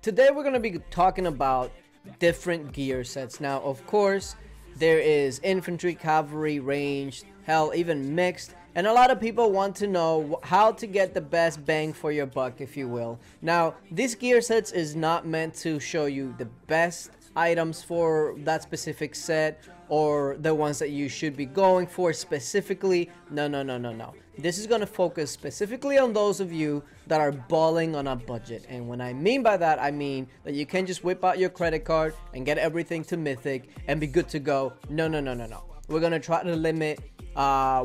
Today we're going to be talking about different gear sets. Now, of course, there is infantry, cavalry, ranged, hell, even mixed. And a lot of people want to know how to get the best bang for your buck, if you will. Now, this gear sets is not meant to show you the best items for that specific set or the ones that you should be going for specifically. No. This is going to focus specifically on those of you that are balling on a budget. And when I mean by that, I mean that you can't just whip out your credit card and get everything to Mythic and be good to go. No. We're going to try to limit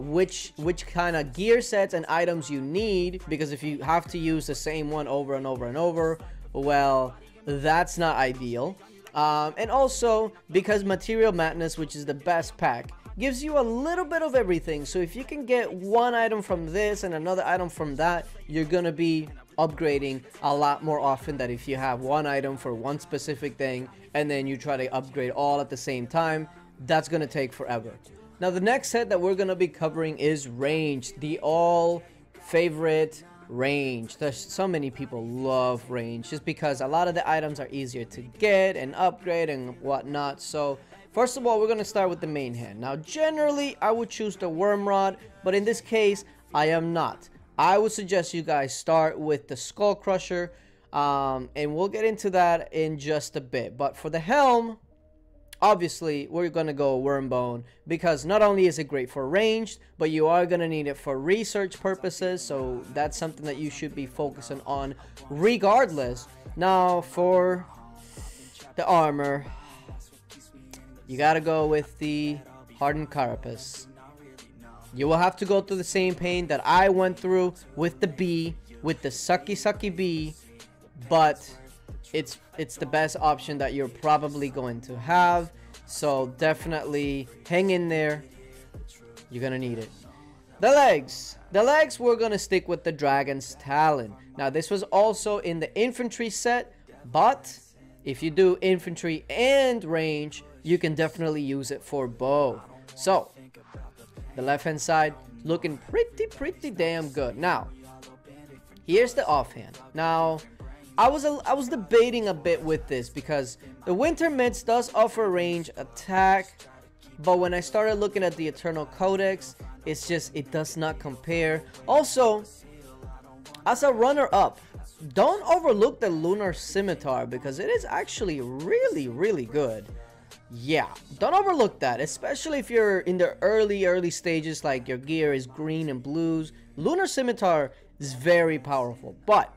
which kind of gear sets and items you need, because if you have to use the same one over and over and over, well, that's not ideal. And also because Material Madness, which is the best pack, gives you a little bit of everything. So if you can get one item from this and another item from that, you're gonna be upgrading a lot more often than if you have one item for one specific thing and then you try to upgrade all at the same time. That's gonna take forever. Now the next set that we're gonna be covering is Range, the all favorite Range. There's so many people love Range just because a lot of the items are easier to get and upgrade and whatnot. So first of all, we're going to start with the main hand. Now generally I would choose the Worm Rod, but in this case I am not. I would suggest you guys start with the Skull Crusher, and we'll get into that in just a bit. But for the helm, obviously we're gonna go Wormbone, because not only is it great for ranged, but you are gonna need it for research purposes, so that's something that you should be focusing on regardless. Now for the armor, you gotta go with the Hardened Carapace. You will have to go through the same pain that I went through with the bee, with the sucky bee, but it's the best option that you're probably going to have. So definitely hang in there, you're gonna need it. The legs, we're gonna stick with the Dragon's Talon. Now this was also in the infantry set, but if you do infantry and range, you can definitely use it for both. So the left hand side looking pretty damn good. Now here's the offhand. Now I was debating a bit with this because the Winter Mitts does offer range attack, but when I started looking at the Eternal Codex, it does not compare. Also, as a runner-up, don't overlook the Lunar Scimitar because it is actually really good. Yeah, don't overlook that, especially if you're in the early stages, like your gear is green and blues. Lunar Scimitar is very powerful, but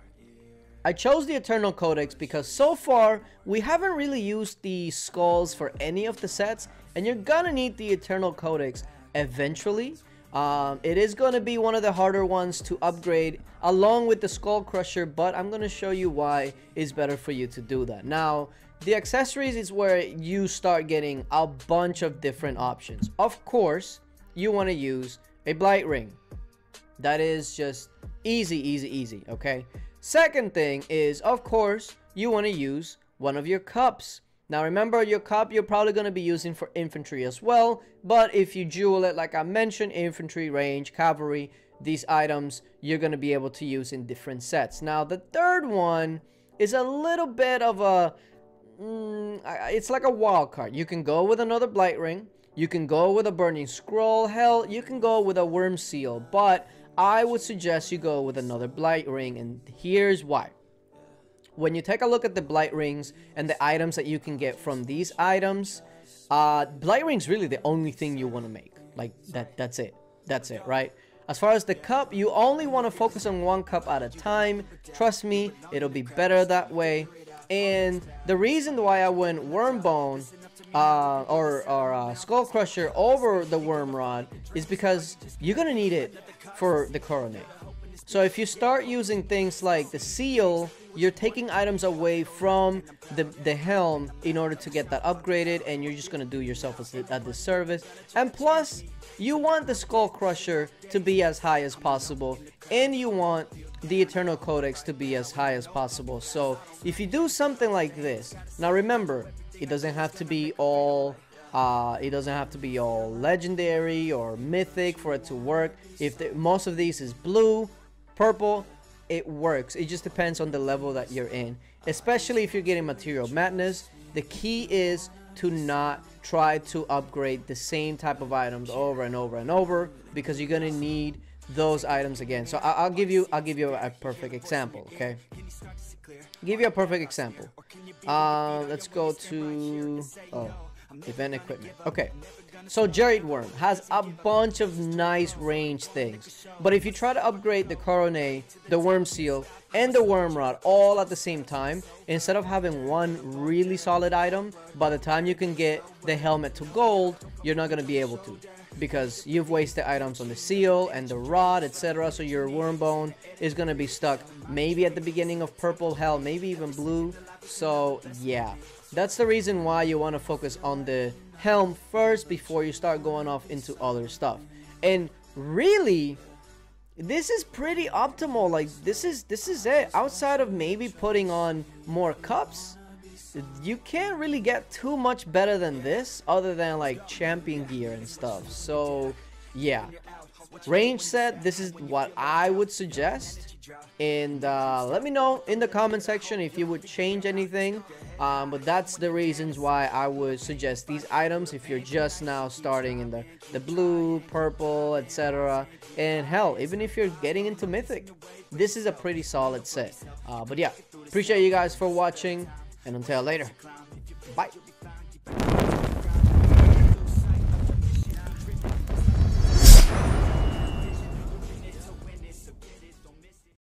I chose the Eternal Codex because so far we haven't really used the skulls for any of the sets, and you're gonna need the Eternal Codex eventually. It is gonna be one of the harder ones to upgrade along with the Skull Crusher, but I'm gonna show you why it's better for you to do that. Now the accessories is where you start getting a bunch of different options. Of course you want to use a Blight Ring. That is just easy, okay? Second thing is, of course, you want to use one of your cups. Now remember, your cup you're probably going to be using for infantry as well, but if you jewel it, like I mentioned, infantry, range, cavalry, these items you're going to be able to use in different sets. Now the third one is a little bit of a it's like a wild card. You can go with another Blight Ring, you can go with a Burning Scroll, hell, you can go with a Worm Seal, but I would suggest you go with another Blight Ring, and here's why. When you take a look at the Blight Rings and the items that you can get from these items, Blight Ring's really the only thing you want to make. Like that's it, right? As far as the cup, you only want to focus on one cup at a time. Trust me, it'll be better that way. And the reason why I went Wormbone or Skull Crusher over the Worm Rod is because you're gonna need it for the Coronet. So if you start using things like the Seal, you're taking items away from the helm in order to get that upgraded, and you're just gonna do yourself a disservice. And plus, you want the Skull Crusher to be as high as possible, and you want the Eternal Codex to be as high as possible. So if you do something like this, now remember, it doesn't have to be all legendary or mythic for it to work. If most of these is blue, purple, it works. It just depends on the level that you're in. especially if you're getting Material Madness. The key is to not try to upgrade the same type of items over and over and over, because you're gonna need those items again. So I'll give you a perfect example. Okay, give you a perfect example. Let's go to event equipment. Okay, so Jade Worm has a bunch of nice range things, but if you try to upgrade the Coronet, the Worm Seal, and the Worm Rod all at the same time, instead of having one really solid item, by the time you can get the helmet to gold, you're not going to be able to, because you've wasted items on the seal and the rod, etc. So your worm bone is going to be stuck maybe at the beginning of purple, hell, maybe even blue. So yeah, that's the reason why you want to focus on the helm first before you start going off into other stuff. And really, this is pretty optimal. Like, this is it. Outside of maybe putting on more cups, you can't really get too much better than this, other than like champion gear and stuff. So yeah, range set, this is what I would suggest. And let me know in the comment section if you would change anything, but that's the reasons why I would suggest these items if you're just now starting in the blue, purple, etc. And hell, even if you're getting into mythic, this is a pretty solid set. But yeah, appreciate you guys for watching, and until later, bye.